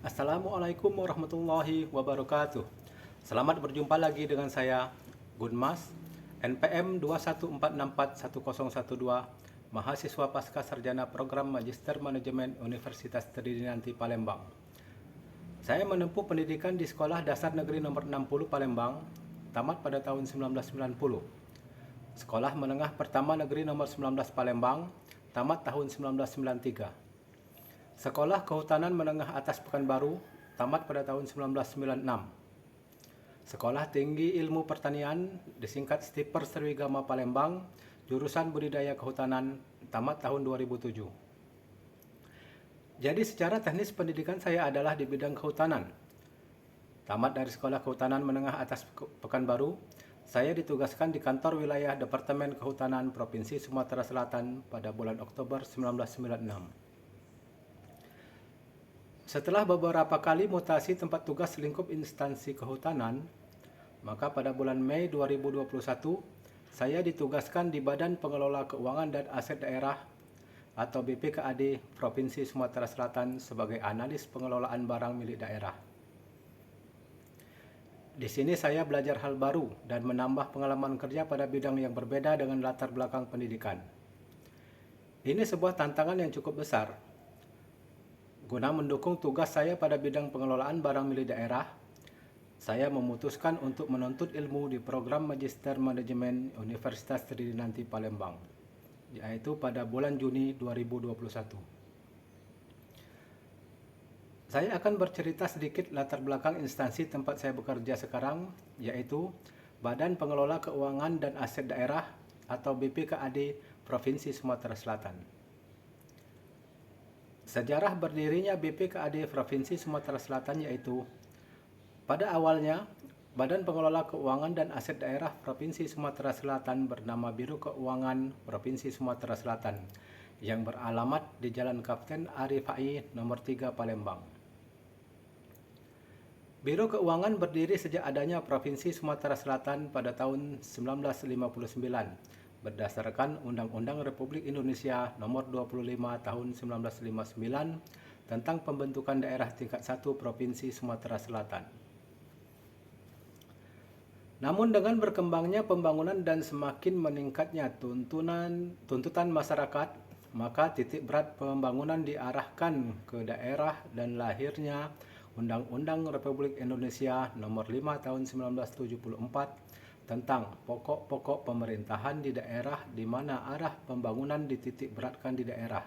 Assalamualaikum warahmatullahi wabarakatuh. Selamat berjumpa lagi dengan saya, Gunmas, NPM 214641012, mahasiswa pasca sarjana program Magister Manajemen Universitas Tridinanti Palembang. Saya menempuh pendidikan di Sekolah Dasar Negeri Nomor 60 Palembang, tamat pada tahun 1990. Sekolah Menengah Pertama Negeri Nomor 19 Palembang, tamat tahun 1993. Sekolah Kehutanan Menengah Atas Pekanbaru, tamat pada tahun 1996. Sekolah Tinggi Ilmu Pertanian, disingkat Stiper Sriwigama Palembang, jurusan Budidaya Kehutanan, tamat tahun 2007. Jadi secara teknis pendidikan saya adalah di bidang kehutanan. Tamat dari Sekolah Kehutanan Menengah Atas Pekanbaru, saya ditugaskan di kantor wilayah Departemen Kehutanan Provinsi Sumatera Selatan pada bulan Oktober 1996. Setelah beberapa kali mutasi tempat tugas lingkup instansi kehutanan, maka pada bulan Mei 2021, saya ditugaskan di Badan Pengelola Keuangan dan Aset Daerah atau BPKAD Provinsi Sumatera Selatan sebagai analis pengelolaan barang milik daerah. Di sini saya belajar hal baru dan menambah pengalaman kerja pada bidang yang berbeda dengan latar belakang pendidikan. Ini sebuah tantangan yang cukup besar. Guna mendukung tugas saya pada bidang pengelolaan barang milik daerah, saya memutuskan untuk menuntut ilmu di program Magister Manajemen Universitas Tridinanti Palembang, yaitu pada bulan Juni 2021. Saya akan bercerita sedikit latar belakang instansi tempat saya bekerja sekarang, yaitu Badan Pengelola Keuangan dan Aset Daerah atau BPKAD Provinsi Sumatera Selatan. Sejarah berdirinya BPKAD Provinsi Sumatera Selatan yaitu pada awalnya Badan Pengelola Keuangan dan Aset Daerah Provinsi Sumatera Selatan bernama Biro Keuangan Provinsi Sumatera Selatan yang beralamat di Jalan Kapten Arif Hai nomor 3 Palembang. Biro Keuangan berdiri sejak adanya Provinsi Sumatera Selatan pada tahun 1959 berdasarkan Undang-Undang Republik Indonesia Nomor 25 Tahun 1959 tentang pembentukan daerah tingkat 1 Provinsi Sumatera Selatan. Namun dengan berkembangnya pembangunan dan semakin meningkatnya tuntutan masyarakat, maka titik berat pembangunan diarahkan ke daerah dan lahirnya Undang-Undang Republik Indonesia Nomor 5 Tahun 1974 tentang pokok-pokok pemerintahan di daerah di mana arah pembangunan dititik beratkan di daerah.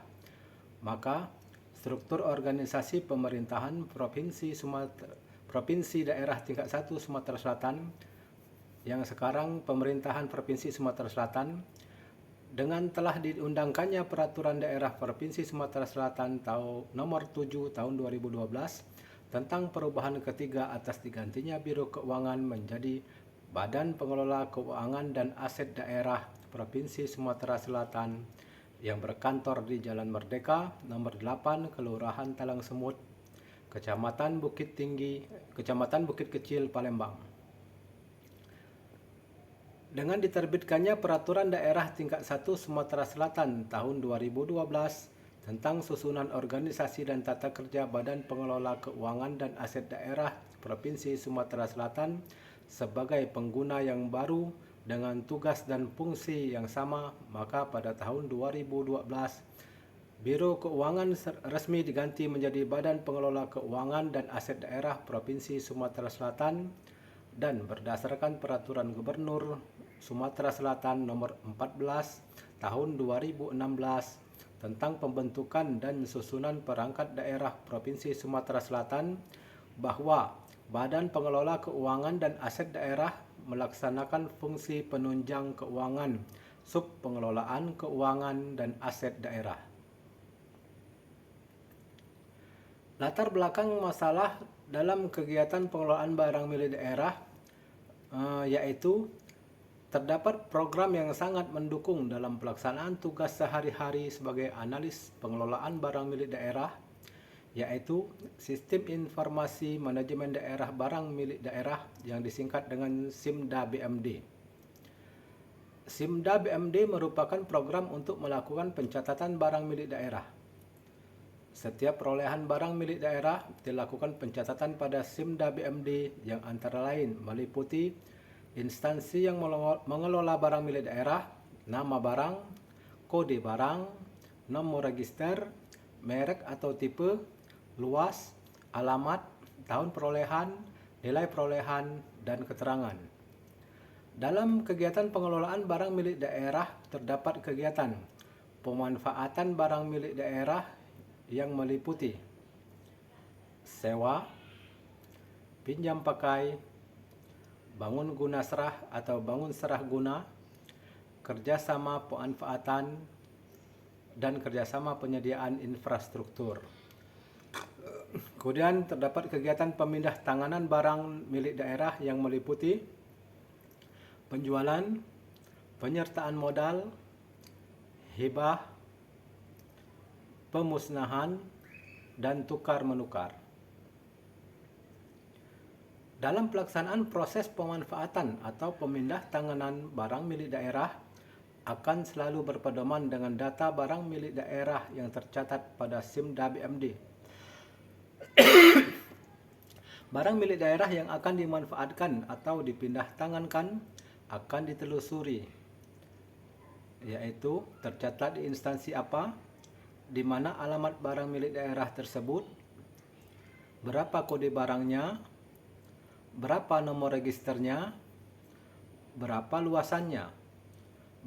Maka, struktur organisasi pemerintahan Provinsi Daerah Tingkat 1 Sumatera Selatan yang sekarang Pemerintahan Provinsi Sumatera Selatan dengan telah diundangkannya Peraturan Daerah Provinsi Sumatera Selatan Nomor 7 Tahun 2012 tentang perubahan ketiga atas digantinya Biro Keuangan menjadi Badan Pengelola Keuangan dan Aset Daerah Provinsi Sumatera Selatan yang berkantor di Jalan Merdeka, Nomor 8, Kelurahan Talang Semut, Kecamatan Bukit Kecil, Palembang. Dengan diterbitkannya Peraturan Daerah Tingkat 1 Sumatera Selatan tahun 2012 tentang susunan organisasi dan tata kerja Badan Pengelola Keuangan dan Aset Daerah Provinsi Sumatera Selatan sebagai pengguna yang baru dengan tugas dan fungsi yang sama, maka pada tahun 2012 Biro Keuangan resmi diganti menjadi Badan Pengelola Keuangan dan Aset Daerah Provinsi Sumatera Selatan dan berdasarkan Peraturan Gubernur Sumatera Selatan Nomor 14 Tahun 2016 tentang pembentukan dan susunan perangkat daerah Provinsi Sumatera Selatan bahwa Badan Pengelola Keuangan dan Aset Daerah melaksanakan fungsi penunjang keuangan, subpengelolaan keuangan dan aset daerah. Latar belakang masalah dalam kegiatan pengelolaan barang milik daerah yaitu terdapat program yang sangat mendukung dalam pelaksanaan tugas sehari-hari sebagai analis pengelolaan barang milik daerah, yaitu Sistem Informasi Manajemen Daerah Barang Milik Daerah yang disingkat dengan SIMDA BMD. SIMDA BMD merupakan program untuk melakukan pencatatan barang milik daerah. Setiap perolehan barang milik daerah dilakukan pencatatan pada SIMDA BMD yang antara lain meliputi instansi yang mengelola barang milik daerah, nama barang, kode barang, nomor register, merek atau tipe, luas, alamat, tahun perolehan, nilai perolehan, dan keterangan. Dalam kegiatan pengelolaan barang milik daerah terdapat kegiatan pemanfaatan barang milik daerah yang meliputi sewa, pinjam pakai, bangun guna serah atau bangun serah guna, kerjasama pemanfaatan, dan kerjasama penyediaan infrastruktur. Kemudian terdapat kegiatan pemindah tanganan barang milik daerah yang meliputi penjualan, penyertaan modal, hibah, pemusnahan, dan tukar-menukar. Dalam pelaksanaan proses pemanfaatan atau pemindah tanganan barang milik daerah akan selalu berpedoman dengan data barang milik daerah yang tercatat pada SIMDA BMD. Barang milik daerah yang akan dimanfaatkan atau dipindah tangankan akan ditelusuri, yaitu tercatat di instansi apa, di mana alamat barang milik daerah tersebut, berapa kode barangnya, berapa nomor registernya, berapa luasannya,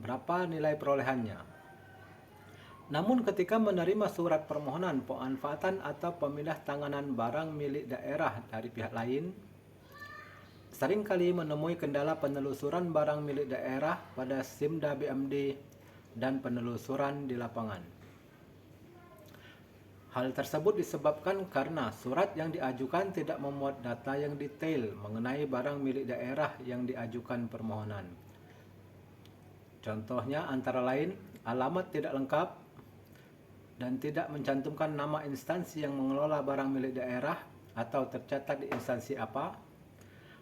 berapa nilai perolehannya. Namun ketika menerima surat permohonan pemanfaatan atau pemindah tanganan barang milik daerah dari pihak lain, seringkali menemui kendala penelusuran barang milik daerah pada SIMDA BMD dan penelusuran di lapangan. Hal tersebut disebabkan karena surat yang diajukan tidak memuat data yang detail mengenai barang milik daerah yang diajukan permohonan. Contohnya antara lain, alamat tidak lengkap dan tidak mencantumkan nama instansi yang mengelola barang milik daerah atau tercatat di instansi apa,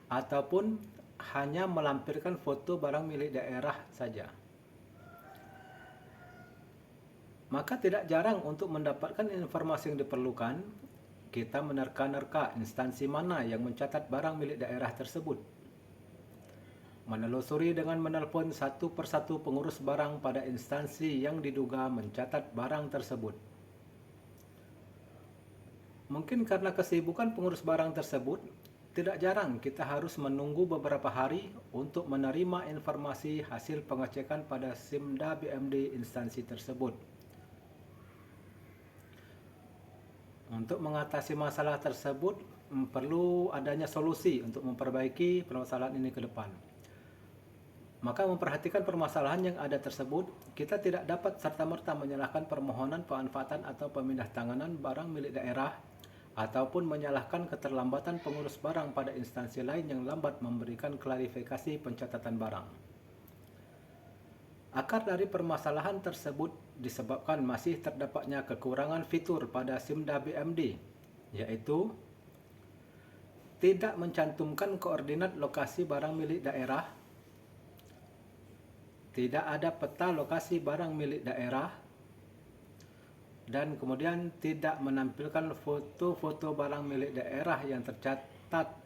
ataupun hanya melampirkan foto barang milik daerah saja. Maka tidak jarang untuk mendapatkan informasi yang diperlukan, kita menerka-nerka instansi mana yang mencatat barang milik daerah tersebut. Menelusuri dengan menelpon satu persatu pengurus barang pada instansi yang diduga mencatat barang tersebut. Mungkin karena kesibukan pengurus barang tersebut, tidak jarang kita harus menunggu beberapa hari untuk menerima informasi hasil pengecekan pada SIMDA BMD instansi tersebut. Untuk mengatasi masalah tersebut, perlu adanya solusi untuk memperbaiki permasalahan ini ke depan. Maka memperhatikan permasalahan yang ada tersebut, kita tidak dapat serta-merta menyalahkan permohonan pemanfaatan atau pemindah tanganan barang milik daerah, ataupun menyalahkan keterlambatan pengurus barang pada instansi lain yang lambat memberikan klarifikasi pencatatan barang. Akar dari permasalahan tersebut disebabkan masih terdapatnya kekurangan fitur pada SIMDA BMD, yaitu tidak mencantumkan koordinat lokasi barang milik daerah, tidak ada peta lokasi barang milik daerah, dan kemudian tidak menampilkan foto-foto barang milik daerah yang tercatat.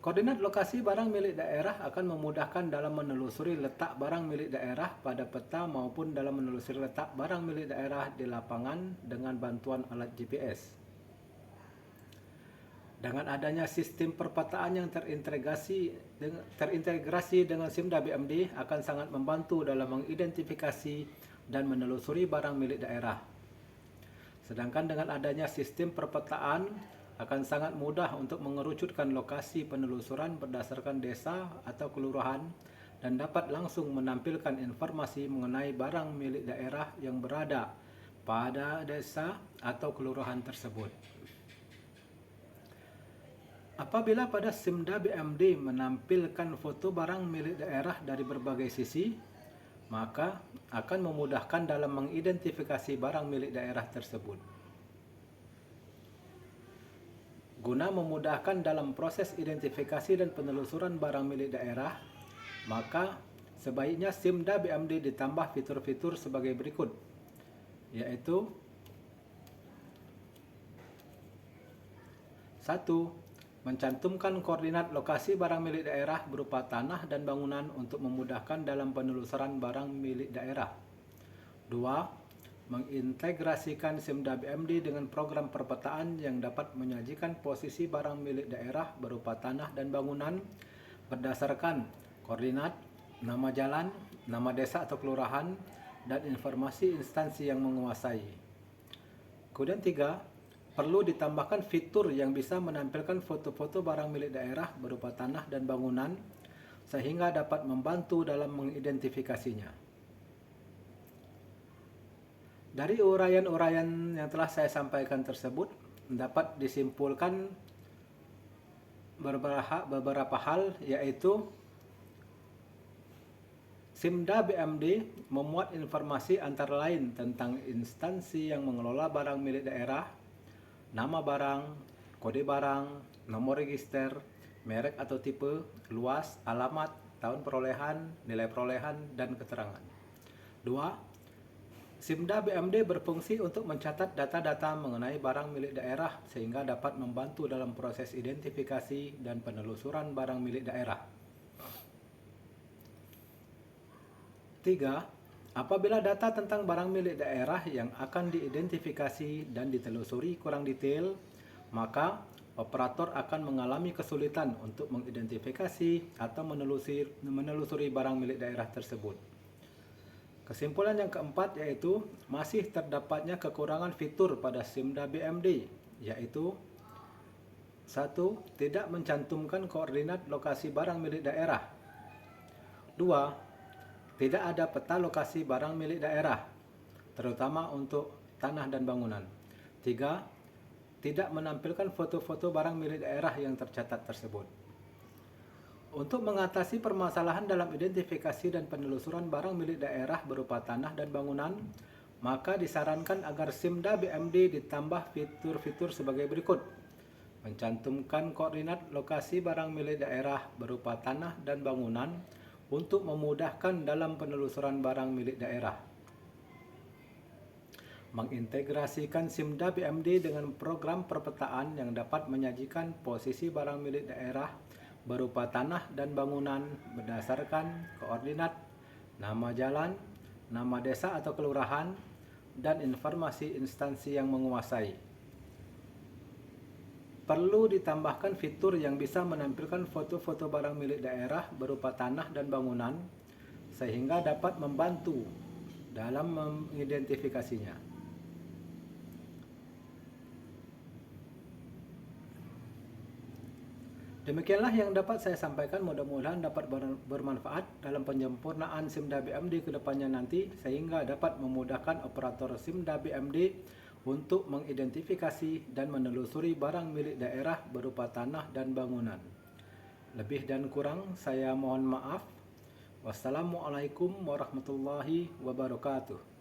Koordinat lokasi barang milik daerah akan memudahkan dalam menelusuri letak barang milik daerah pada peta maupun dalam menelusuri letak barang milik daerah di lapangan dengan bantuan alat GPS. Dengan adanya sistem perpetaan yang terintegrasi dengan SIMDA BMD akan sangat membantu dalam mengidentifikasi dan menelusuri barang milik daerah. Sedangkan dengan adanya sistem perpetaan akan sangat mudah untuk mengerucutkan lokasi penelusuran berdasarkan desa atau kelurahan dan dapat langsung menampilkan informasi mengenai barang milik daerah yang berada pada desa atau kelurahan tersebut. Apabila pada SIMDA BMD menampilkan foto barang milik daerah dari berbagai sisi, maka akan memudahkan dalam mengidentifikasi barang milik daerah tersebut. Guna memudahkan dalam proses identifikasi dan penelusuran barang milik daerah, maka sebaiknya SIMDA BMD ditambah fitur-fitur sebagai berikut. yaitu 1. Mencantumkan koordinat lokasi barang milik daerah berupa tanah dan bangunan untuk memudahkan dalam penelusuran barang milik daerah. 2. Mengintegrasikan SIMDA BMD dengan program perpetaan yang dapat menyajikan posisi barang milik daerah berupa tanah dan bangunan berdasarkan koordinat, nama jalan, nama desa atau kelurahan, dan informasi instansi yang menguasai. Kemudian 3. Perlu ditambahkan fitur yang bisa menampilkan foto-foto barang milik daerah berupa tanah dan bangunan sehingga dapat membantu dalam mengidentifikasinya. Dari uraian-uraian yang telah saya sampaikan tersebut dapat disimpulkan beberapa hal, yaitu SIMDA BMD memuat informasi antara lain tentang instansi yang mengelola barang milik daerah, nama barang, kode barang, nomor register, merek atau tipe, luas, alamat, tahun perolehan, nilai perolehan, dan keterangan. 2. SIMDA BMD berfungsi untuk mencatat data-data mengenai barang milik daerah sehingga dapat membantu dalam proses identifikasi dan penelusuran barang milik daerah. 3. Apabila data tentang barang milik daerah yang akan diidentifikasi dan ditelusuri kurang detail, maka operator akan mengalami kesulitan untuk mengidentifikasi atau menelusuri barang milik daerah tersebut. Kesimpulan yang keempat yaitu masih terdapatnya kekurangan fitur pada SIMDA BMD, yaitu 1. Tidak mencantumkan koordinat lokasi barang milik daerah. 2. Tidak ada peta lokasi barang milik daerah, terutama untuk tanah dan bangunan. 3. Tidak menampilkan foto-foto barang milik daerah yang tercatat tersebut. Untuk mengatasi permasalahan dalam identifikasi dan penelusuran barang milik daerah berupa tanah dan bangunan, maka disarankan agar SIMDA BMD ditambah fitur-fitur sebagai berikut. Mencantumkan koordinat lokasi barang milik daerah berupa tanah dan bangunan untuk memudahkan dalam penelusuran barang milik daerah. Mengintegrasikan SIMDA BMD dengan program perpetaan yang dapat menyajikan posisi barang milik daerah berupa tanah dan bangunan berdasarkan koordinat, nama jalan, nama desa atau kelurahan, dan informasi instansi yang menguasai. Perlu ditambahkan fitur yang bisa menampilkan foto-foto barang milik daerah berupa tanah dan bangunan sehingga dapat membantu dalam mengidentifikasinya. Demikianlah yang dapat saya sampaikan, mudah-mudahan dapat bermanfaat dalam penyempurnaan SIMDA BMD ke depannya nanti sehingga dapat memudahkan operator SIMDA BMD untuk mengidentifikasi dan menelusuri barang milik daerah berupa tanah dan bangunan. Lebih dan kurang saya mohon maaf. Wassalamualaikum warahmatullahi wabarakatuh.